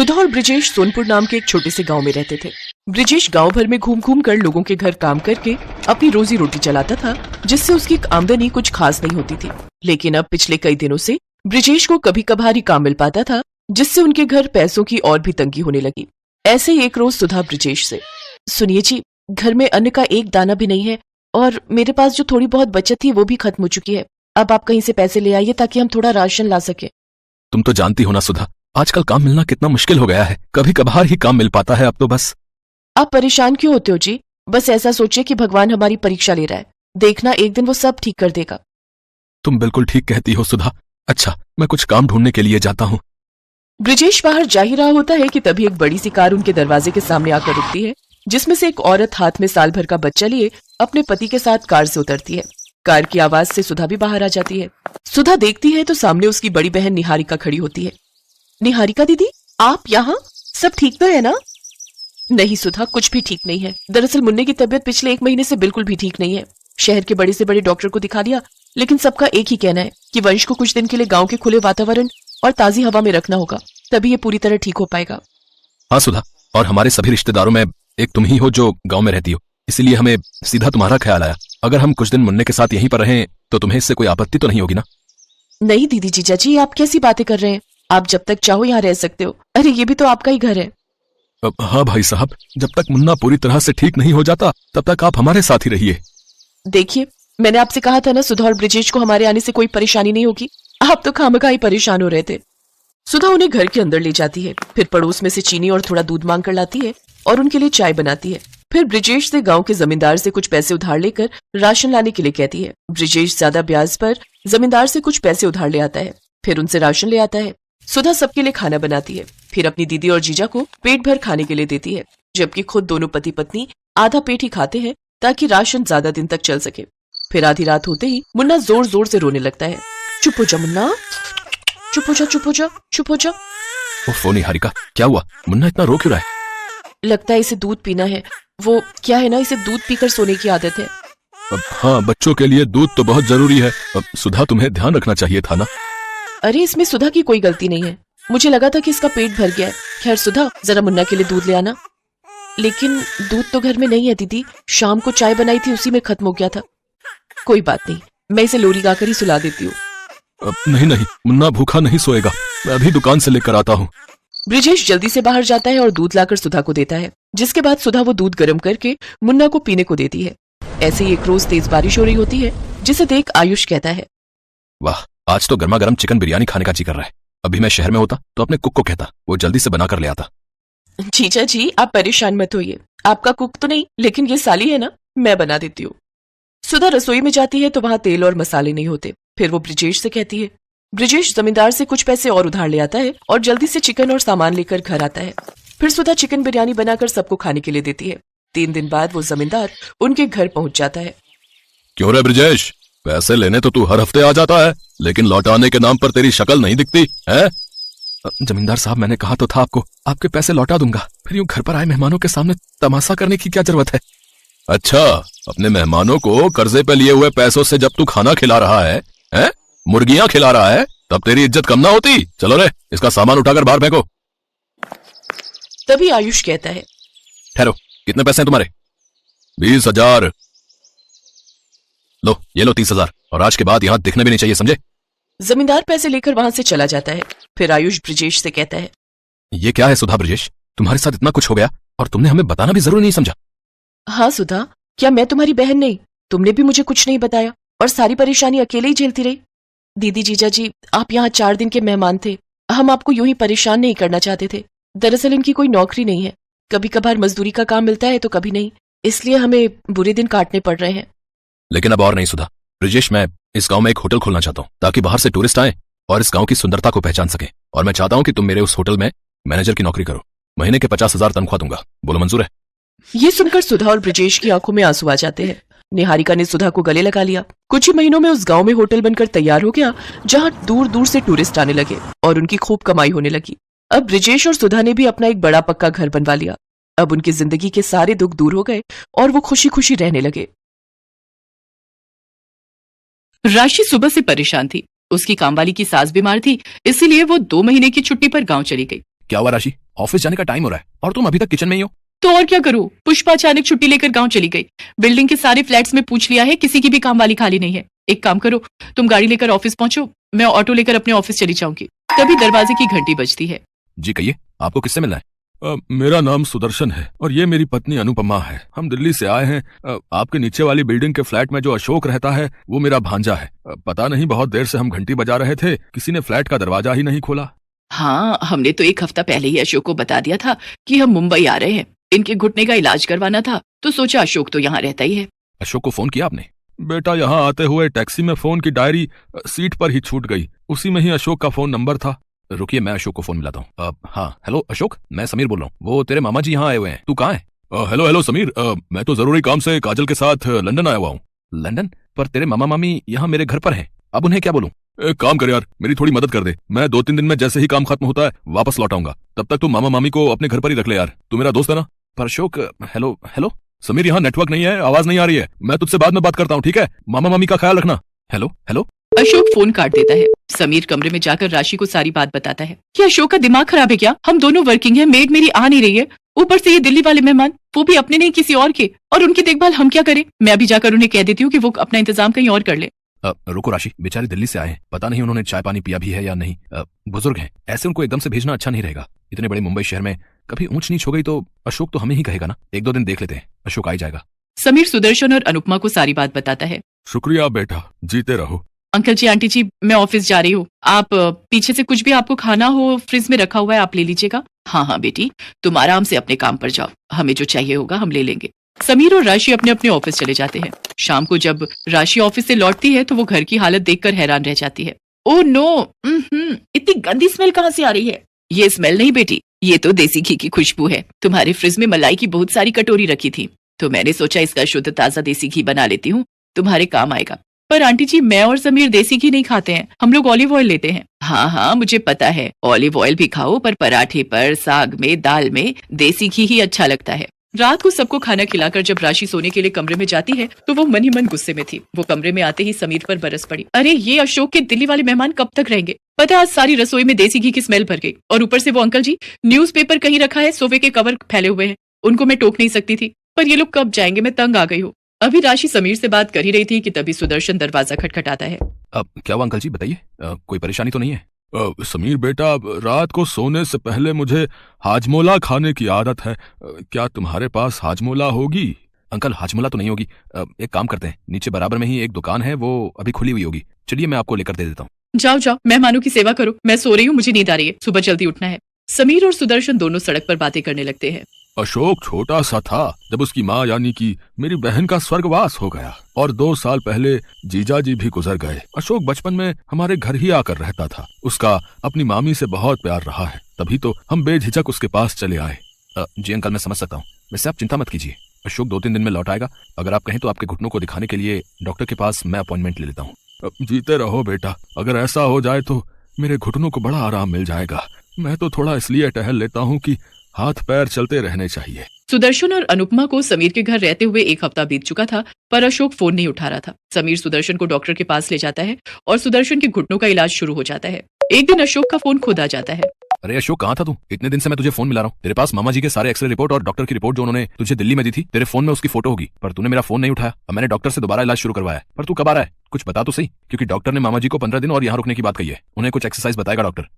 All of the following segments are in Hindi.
सुधा और ब्रिजेश सोनपुर नाम के एक छोटे से गांव में रहते थे। ब्रिजेश गांव भर में घूम घूम कर लोगों के घर काम करके अपनी रोजी रोटी चलाता था, जिससे उसकी आमदनी कुछ खास नहीं होती थी। लेकिन अब पिछले कई दिनों से ब्रिजेश को कभी कभार ही काम मिल पाता था, जिससे उनके घर पैसों की और भी तंगी होने लगी। ऐसे ही एक रोज सुधा ब्रिजेश से, सुनिए जी, घर में अन्न का एक दाना भी नहीं है और मेरे पास जो थोड़ी बहुत बचत थी वो भी खत्म हो चुकी है। अब आप कहीं से पैसे ले आइए ताकि हम थोड़ा राशन ला सके। तुम तो जानती हो ना सुधा, आजकल काम मिलना कितना मुश्किल हो गया है। कभी कभार ही काम मिल पाता है अब तो बस। आप परेशान क्यों होते हो जी? बस ऐसा सोचिए कि भगवान हमारी परीक्षा ले रहा है, देखना एक दिन वो सब ठीक कर देगा। तुम बिल्कुल ठीक कहती हो सुधा। अच्छा, मैं कुछ काम ढूंढने के लिए जाता हूँ। ब्रिजेश बाहर जा ही रहा होता है कि तभी एक बड़ी सी कार उनके दरवाजे के सामने आकर रुकती है, जिसमें से एक औरत हाथ में साल भर का बच्चा लिए अपने पति के साथ कार से उतरती है। कार की आवाज से सुधा भी बाहर आ जाती है। सुधा देखती है तो सामने उसकी बड़ी बहन निहारिका खड़ी होती है। निहारिका दीदी, आप यहाँ? सब ठीक तो है ना? नहीं सुधा, कुछ भी ठीक नहीं है। दरअसल मुन्ने की तबीयत पिछले 1 महीने से बिल्कुल भी ठीक नहीं है। शहर के बड़े से बड़े डॉक्टर को दिखा दिया, लेकिन सबका एक ही कहना है कि वंश को कुछ दिन के लिए गांव के खुले वातावरण और ताजी हवा में रखना होगा, तभी ये पूरी तरह ठीक हो पाएगा। हाँ सुधा, और हमारे सभी रिश्तेदारों में एक तुम ही हो जो गांव में रहती हो, इसीलिए हमें सीधा तुम्हारा ख्याल आया। अगर हम कुछ दिन मुन्ने के साथ यहीं पर रहें तो तुम्हें इससे कोई आपत्ति तो नहीं होगी ना? नहीं दीदी जीजा जी, आप कैसी बातें कर रहे हैं? आप जब तक चाहो यहाँ रह सकते हो। अरे ये भी तो आपका ही घर है। हाँ भाई साहब, जब तक मुन्ना पूरी तरह से ठीक नहीं हो जाता तब तक आप हमारे साथ ही रहिए। देखिए, मैंने आपसे कहा था ना, सुधा और ब्रिजेश को हमारे आने से कोई परेशानी नहीं होगी। आप तो खामखा ही परेशान हो रहे थे। सुधा उन्हें घर के अंदर ले जाती है, फिर पड़ोस में से चीनी और थोड़ा दूध मांग कर लाती है और उनके लिए चाय बनाती है। फिर ब्रिजेश से गांव के जमींदार से कुछ पैसे उधार लेकर राशन लाने के लिए कहती है। ब्रिजेश ज्यादा ब्याज पर जमींदार से कुछ पैसे उधार ले आता है, फिर उनसे राशन ले आता है। सुधा सबके लिए खाना बनाती है, फिर अपनी दीदी और जीजा को पेट भर खाने के लिए देती है, जबकि खुद दोनों पति पत्नी आधा पेट ही खाते हैं ताकि राशन ज्यादा दिन तक चल सके। फिर आधी रात होते ही मुन्ना जोर जोर से रोने लगता है। चुप हो जा मुन्ना, चुप हो जा, चुप हो जा, चुप हो जा। ओफो निहारिका, क्या हुआ? मुन्ना इतना रो क्यों रहा है? लगता है इसे दूध पीना है। वो क्या है ना, इसे दूध पीकर सोने की आदत है। हाँ, बच्चों के लिए दूध तो बहुत जरूरी है। सुधा, तुम्हें ध्यान रखना चाहिए था ना। अरे इसमें सुधा की कोई गलती नहीं है, मुझे लगा था कि इसका पेट भर गया है। खैर सुधा, जरा मुन्ना के लिए दूध ले आना। लेकिन दूध तो घर में नहीं है दीदी, शाम को चाय बनाई थी उसी में खत्म हो गया था। कोई बात नहीं, मैं इसे लोरी गाकर ही सुला देती हूँ। नहीं नहीं, मुन्ना भूखा नहीं सोएगा, मैं अभी दुकान से लेकर आता हूँ। ब्रिजेश जल्दी से बाहर जाता है और दूध लाकर सुधा को देता है, जिसके बाद सुधा वो दूध गर्म करके मुन्ना को पीने को देती है। ऐसे ही एक रोज तेज बारिश हो रही होती है, जिसे देख आयुष कहता है, वाह, आज तो गर्मा गर्म चिकन बिरयानी खाने का जी कर रहा है। अभी मैं शहर में होता तो अपने कुक को कहता वो जल्दी से बनाकर ले आता। जीजा जी, आप परेशान मत होइए, आपका कुक तो नहीं, लेकिन ये साली है ना, मैं बना देती हूँ। सुधा रसोई में जाती है तो वहां तेल और मसाले नहीं होते। फिर वो ब्रिजेश से कहती है। ब्रिजेश जमींदार से कुछ पैसे और उधार ले आता है और जल्दी से चिकन और सामान लेकर घर आता है। फिर सुधा चिकन बिरयानी बनाकर सबको खाने के लिए देती है। 3 दिन बाद वो जमींदार उनके घर पहुंच जाता है। क्यों रे ब्रिजेश, पैसे लेने तो तू हर हफ्ते आ जाता है, लेकिन लौटाने के नाम पर तेरी शक्ल नहीं दिखती है? जमींदार साहब, मैंने कहा तो था आपको, आपके पैसे लौटा दूंगा, फिर यूं घर पर आए मेहमानों के सामने तमाशा करने की क्या जरूरत है? अच्छा, अपने मेहमानों को कर्जे पे लिए हुए पैसों से जब तू खाना खिला रहा है, मुर्गियां खिला रहा है, तब तेरी इज्जत कम ना होती? चलो रे, इसका सामान उठाकर बाहर फेंको। तभी आयुष कहता है, ठहरो, कितने पैसे हैं तुम्हारे? 20,000। लो, ये लो 30,000, और आज के बाद यहाँ दिखने भी नहीं चाहिए, समझे? जमींदार पैसे लेकर वहां से चला जाता है। फिर आयुष ब्रिजेश से कहता है, ये क्या है सुधा ब्रिजेश, तुम्हारे साथ इतना कुछ हो गया और तुमने हमें बताना भी जरूरी नहीं समझा? हाँ सुधा, क्या मैं तुम्हारी बहन नहीं? तुमने भी मुझे कुछ नहीं बताया और सारी परेशानी अकेले ही झेलती रही। दीदी जीजा जी, आप यहाँ 4 दिन के मेहमान थे, हम आपको यूं ही परेशान नहीं करना चाहते थे। दरअसल इनकी कोई नौकरी नहीं है, कभी कभार मजदूरी का काम मिलता है तो कभी नहीं, इसलिए हमें बुरे दिन काटने पड़ रहे हैं। लेकिन अब और नहीं सुधा ब्रिजेश, मैं इस गांव में एक होटल खोलना चाहता हूँ ताकि बाहर से टूरिस्ट आए और इस गांव की सुंदरता को पहचान सके, और मैं चाहता हूँ कि तुम मेरे उस होटल में मैनेजर की नौकरी करो। महीने के 50,000 तनख्वाह दूंगा, बोलो मंजूर है? ये सुनकर सुधा और ब्रिजेश की आंखों में आंसू आ जाते हैं। निहारिका ने सुधा को गले लगा लिया। कुछ ही महीनों में उस गांव में होटल बनकर तैयार हो गया, जहां दूर दूर से टूरिस्ट आने लगे और उनकी खूब कमाई होने लगी। अब ब्रिजेश और सुधा ने भी अपना एक बड़ा पक्का घर बनवा लिया। अब उनकी जिंदगी के सारे दुख दूर हो गए और वो खुशी खुशी रहने लगे। राशि सुबह से परेशान थी। उसकी कामवाली की सास बीमार थी, इसीलिए वो 2 महीने की छुट्टी पर गांव चली गई। क्या हुआ राशि? ऑफिस जाने का टाइम हो रहा है और तुम अभी तक किचन में ही हो? तो और क्या करूं? पुष्पा अचानक छुट्टी लेकर गांव चली गई। बिल्डिंग के सारे फ्लैट्स में पूछ लिया है, किसी की भी काम वाली खाली नहीं है। एक काम करो, तुम गाड़ी लेकर ऑफिस पहुंचो, मैं ऑटो लेकर अपने ऑफिस चली जाऊंगी। तभी दरवाजे की घंटी बजती है। जी कहिए, आपको किससे मिलना है? मेरा नाम सुदर्शन है और ये मेरी पत्नी अनुपमा है। हम दिल्ली से आए हैं। आपके नीचे वाली बिल्डिंग के फ्लैट में जो अशोक रहता है वो मेरा भांजा है। पता नहीं बहुत देर से हम घंटी बजा रहे थे, किसी ने फ्लैट का दरवाजा ही नहीं खोला। हाँ, हमने तो 1 हफ्ता पहले ही अशोक को बता दिया था कि हम मुंबई आ रहे हैं। इनके घुटने का इलाज करवाना था, तो सोचा अशोक तो यहाँ रहता ही है। अशोक को फोन किया आपने? बेटा, यहाँ आते हुए टैक्सी में फोन की डायरी सीट पर ही छूट गई। उसी में ही अशोक का फोन नंबर था। रुकिए, मैं अशोक को फोन मिलाता हूँ। हाँ, हेलो अशोक, मैं समीर बोल रहा हूँ। वो तेरे मामा जी यहाँ आए हुए हैं, तू कहाँ है? हेलो हेलो समीर, मैं तो जरूरी काम से काजल के साथ लंदन आया हुआ हूँ। लंदन? पर तेरे मामा मामी यहाँ मेरे घर पर हैं, अब उन्हें क्या बोलूं? एक काम कर यार, मेरी थोड़ी मदद कर दे। मैं 2-3 दिन में जैसे ही काम खत्म होता है वापस लौट आऊंगा। तब तक तू मामा मामी को अपने घर पर ही रख ले यार, तू मेरा दोस्त है ना। पर अशोक, हेलो हेलो समीर, यहाँ नेटवर्क नहीं है, आवाज नहीं आ रही है। मैं तुझसे बाद में बात करता हूँ, ठीक है? मामा मामी का ख्याल रखना। Hello hello. अशोक फोन काट देता है। समीर कमरे में जाकर राशि को सारी बात बताता है। क्या अशोक का दिमाग खराब है क्या? हम दोनों वर्किंग हैं, मेड मेरी आ नहीं रही है, ऊपर से ये दिल्ली वाले मेहमान, वो भी अपने नहीं किसी और के, और उनकी देखभाल हम क्या करें? मैं अभी जाकर उन्हें कह देती हूँ कि वो अपना इंतजाम कहीं और कर ले। रुको राशि, बेचारे दिल्ली से आए हैं, पता नहीं उन्होंने चाय पानी पिया भी है या नहीं। बुजुर्ग हैं, ऐसे उनको एकदम से भेजना अच्छा नहीं रहेगा। इतने बड़े मुंबई शहर में कभी ऊंच नीच हो गई तो अशोक तो हमें ही कहेगा ना। 1-2 दिन देख लेते हैं, अशोक आ ही जाएगा। समीर सुदर्शन और अनुपमा को सारी बात बताता है। शुक्रिया बेटा, जीते रहो। अंकल जी, आंटी जी, मैं ऑफिस जा रही हूँ। आप पीछे से कुछ भी आपको खाना हो फ्रिज में रखा हुआ है, आप ले लीजिएगा। हाँ हाँ बेटी, तुम आराम से अपने काम पर जाओ, हमें जो चाहिए होगा हम ले लेंगे। समीर और राशि अपने अपने ऑफिस चले जाते हैं। शाम को जब राशि ऑफिस से लौटती है तो वो घर की हालत देखकर हैरान रह जाती है। ओह नो, इतनी गंदी स्मेल कहाँ से आ रही है? ये स्मेल नहीं बेटी, ये तो देसी घी की खुशबू है। तुम्हारे फ्रिज में मलाई की बहुत सारी कटोरी रखी थी, तो मैंने सोचा इसका शुद्ध ताजा देसी घी बना लेती हूँ, तुम्हारे काम आएगा। पर आंटी जी, मैं और समीर देसी घी नहीं खाते हैं, हम लोग ऑलिव ऑयल लेते हैं। हाँ हाँ मुझे पता है, ऑलिव ऑयल भी खाओ, पर पराठे पर, साग में, दाल में देसी घी ही अच्छा लगता है। रात को सबको खाना खिलाकर जब राशि सोने के लिए कमरे में जाती है तो वो मन ही मन गुस्से में थी। वो कमरे में आते ही समीर पर बरस पड़ी। अरे ये अशोक के दिल्ली वाले मेहमान कब तक रहेंगे? पता है आज सारी रसोई में देसी घी की स्मेल भर गई, और ऊपर से वो अंकल जी न्यूज़पेपर कहीं रखा है, सोफे के कवर फैले हुए हैं। उनको मैं टोक नहीं सकती थी, पर ये लोग कब जाएंगे, मैं तंग आ गई हूँ। अभी राशि समीर से बात कर ही रही थी कि तभी सुदर्शन दरवाजा खटखटाता है। अब क्या हुआ अंकल जी, बताइए, कोई परेशानी तो नहीं है? समीर बेटा, रात को सोने से पहले मुझे हाजमोला खाने की आदत है। क्या तुम्हारे पास हाजमोला होगी? अंकल, हाजमोला तो नहीं होगी। एक काम करते हैं, नीचे बराबर में ही एक दुकान है, वो अभी खुली हुई होगी, चलिए मैं आपको लेकर दे देता हूँ। जाओ जाओ, मेहमानों की सेवा करो, मैं सो रही हूँ, मुझे नींद आ रही है, सुबह जल्दी उठना है। समीर और सुदर्शन दोनों सड़क पर बातें करने लगते हैं। अशोक छोटा सा था जब उसकी माँ यानी कि मेरी बहन का स्वर्गवास हो गया, और 2 साल पहले जीजा जी भी गुजर गए। अशोक बचपन में हमारे घर ही आकर रहता था। उसका अपनी मामी से बहुत प्यार रहा है, तभी तो हम बेझिझक उसके पास चले आए। जी अंकल, मैं समझ सकता हूँ, वैसे आप चिंता मत कीजिए, अशोक 2-3 दिन में लौट आएगा। अगर आप कहें तो आपके घुटनों को दिखाने के लिए डॉक्टर के पास मैं अपॉइंटमेंट ले लेता हूँ। जीते रहो बेटा, अगर ऐसा हो जाए तो मेरे घुटनों को बड़ा आराम मिल जाएगा। मैं तो थोड़ा इसलिए टहल लेता हूँ कि हाथ पैर चलते रहने चाहिए। सुदर्शन और अनुपमा को समीर के घर रहते हुए 1 हफ्ता बीत चुका था, पर अशोक फोन नहीं उठा रहा था। समीर सुदर्शन को डॉक्टर के पास ले जाता है और सुदर्शन के घुटनों का इलाज शुरू हो जाता है। एक दिन अशोक का फोन खुद आ जाता है। अरे अशोक, कहाँ था तू? इतने दिन से मैं तुझे फोन मिला रहा हूँ। तेरे पास मामा जी के सारे एक्सरे रिपोर्ट और डॉक्टर की रिपोर्ट जो उन्होंने तुझे दिल्ली में दी थी, तेरे फोन में उसकी फोटो होगी, पर तूने मेरा फोन नहीं उठाया। अब मैंने डॉक्टर से दोबारा इलाज शुरू करवाया, पर तू कब आ रहा है? कुछ बता तो सही, क्योंकि डॉक्टर ने मामा जी को 15 दिन और यहाँ रुकने की बात कही है। उन्हें कुछ एक्सरसाइज बताएगा डॉक्टर।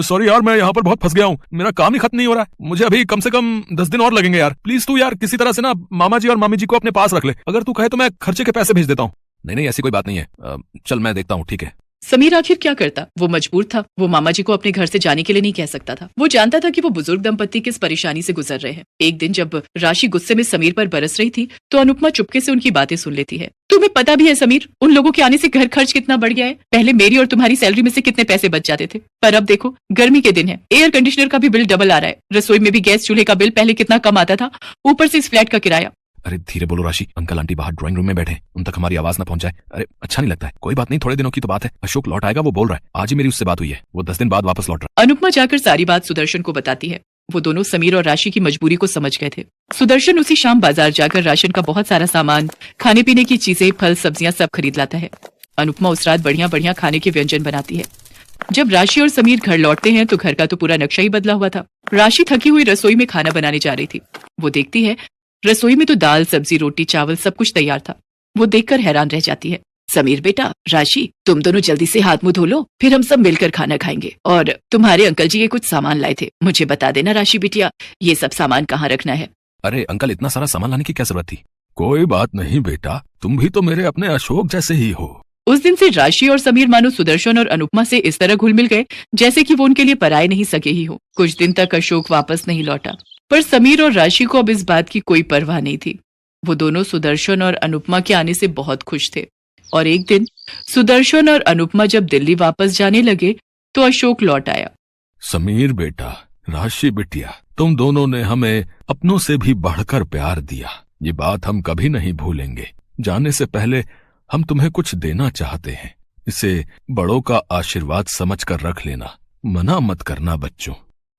सॉरी यार, मैं यहाँ पर बहुत फंस गया हूँ, मेरा काम ही खत्म नहीं हो रहा है। मुझे अभी कम से कम 10 दिन और लगेंगे यार। प्लीज तू यार किसी तरह से ना मामा जी और मामी जी को अपने पास रख ले। अगर तू कहे तो मैं खर्चे के पैसे भेज देता हूँ। नहीं नहीं, ऐसी कोई बात नहीं है, चल मैं देखता हूँ, ठीक है। समीर आखिर क्या करता, वो मजबूर था। वो मामा जी को अपने घर से जाने के लिए नहीं कह सकता था। वो जानता था कि वो बुजुर्ग दंपत्ति किस परेशानी से गुजर रहे हैं। एक दिन जब राशि गुस्से में समीर पर बरस रही थी तो अनुपमा चुपके से उनकी बातें सुन लेती है। तुम्हें पता भी है समीर, उन लोगों के आने से घर खर्च कितना बढ़ गया है। पहले मेरी और तुम्हारी सैलरी में से कितने पैसे बच जाते थे, पर अब देखो, गर्मी के दिन है, एयर कंडीशनर का भी बिल डबल आ रहा है, रसोई में भी गैस चूल्हे का बिल पहले कितना कम आता था, ऊपर से इस फ्लैट का किराया। अरे धीरे बोलो राशि, अंकल आंटी बाहर ड्राइंग रूम में बैठे, उन तक हमारी आवाज ना पहुंच जाए। अरे अच्छा नहीं लगता है। कोई बात नहीं, थोड़े दिनों की तो बात है, अशोक लौट आएगा, वो बोल रहा है। आज ही मेरी उससे बात हुई है, वो 10 दिन बाद वापस लौट रहा है। अनुपमा जाकर सारी बात सुदर्शन को बताती है। वो दोनों समीर और राशि की मजबूरी को समझ गए थे। सुदर्शन उसी शाम बाजार जाकर राशन का बहुत सारा सामान, खाने पीने की चीजें, फल सब्जियां सब खरीद लाता है। अनुपमा उस रात बढ़िया बढ़िया खाने के व्यंजन बनाती है। जब राशि और समीर घर लौटते हैं तो घर का तो पूरा नक्शा ही बदला हुआ था। राशि थकी हुई रसोई में खाना बनाने जा रही थी। वो देखती है रसोई में तो दाल, सब्जी, रोटी, चावल सब कुछ तैयार था। वो देखकर हैरान रह जाती है। समीर बेटा, राशि, तुम दोनों जल्दी से हाथ मुंह धो लो, फिर हम सब मिलकर खाना खाएंगे। और तुम्हारे अंकल जी ये कुछ सामान लाए थे, मुझे बता देना राशि बिटिया, ये सब सामान कहाँ रखना है। अरे अंकल, इतना सारा सामान लाने की क्या जरूरत थी? कोई बात नहीं बेटा, तुम भी तो मेरे अपने अशोक जैसे ही हो। उस दिन से राशि और समीर मानो सुदर्शन और अनुपमा से इस तरह घुल मिल गए जैसे कि वो उनके लिए पराए नहीं सके ही हो। कुछ दिन तक अशोक वापस नहीं लौटा, पर समीर और राशि को अब इस बात की कोई परवाह नहीं थी। वो दोनों सुदर्शन और अनुपमा के आने से बहुत खुश थे। और एक दिन सुदर्शन और अनुपमा जब दिल्ली वापस जाने लगे तो अशोक लौट आया। समीर बेटा, राशि बिटिया, तुम दोनों ने हमें अपनों से भी बढ़कर प्यार दिया, ये बात हम कभी नहीं भूलेंगे। जाने से पहले हम तुम्हें कुछ देना चाहते हैं, इसे बड़ों का आशीर्वाद समझकर रख लेना, मना मत करना बच्चों।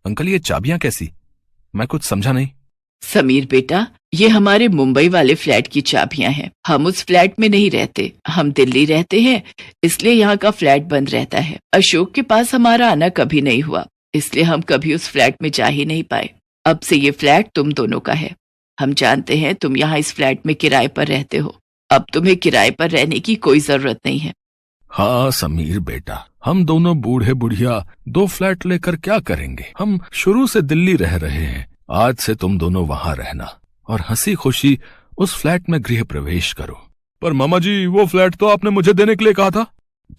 अंकल, ये चाबियां कैसी? मैं कुछ समझा नहीं। समीर बेटा, ये हमारे मुंबई वाले फ्लैट की चाबियां हैं। हम उस फ्लैट में नहीं रहते, हम दिल्ली रहते हैं, इसलिए यहाँ का फ्लैट बंद रहता है। अशोक के पास हमारा आना कभी नहीं हुआ, इसलिए हम कभी उस फ्लैट में जा ही नहीं पाए। अब से ये फ्लैट तुम दोनों का है। हम जानते हैं तुम यहाँ इस फ्लैट में किराए पर रहते हो, अब तुम्हें किराए पर रहने की कोई जरूरत नहीं है। हाँ समीर बेटा, हम दोनों बूढ़े बुढ़िया 2 फ्लैट लेकर क्या करेंगे? हम शुरू से दिल्ली रह रहे हैं, आज से तुम दोनों वहां रहना और हंसी खुशी उस फ्लैट में गृह प्रवेश करो। पर मामा जी, वो फ्लैट तो आपने मुझे देने के लिए कहा था।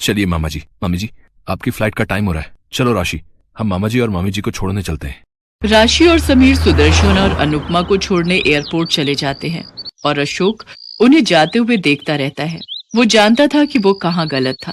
चलिए मामा जी, मामी जी, आपकी फ्लाइट का टाइम हो रहा है। चलो राशि, हम मामा जी और मामी जी को छोड़ने चलते हैं। राशि और समीर सुदर्शन और अनुपमा को छोड़ने एयरपोर्ट चले जाते हैं और अशोक उन्हें जाते हुए देखता रहता है। वो जानता था कि वो कहाँ गलत था।